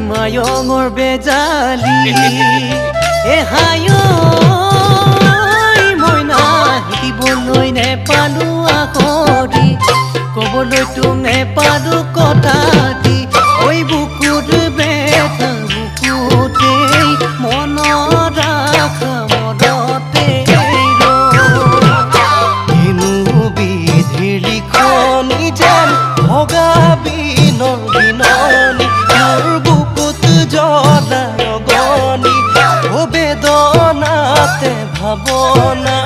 মায়ঙৰ বেজালি হায় মইনা শিকিবলৈ নেপালো আখৰি ক'বলৈ তোক নেপালো কথা দি ঐ বুকুত বেথা বুকুতেই মনত ৰাখা মনতে কিনো বিধিৰ লিখনি যেন ভগা বিনৰ বিননি মোৰ বুকুত জ্বলা ৰগনি বেদনাতে ভাৱনা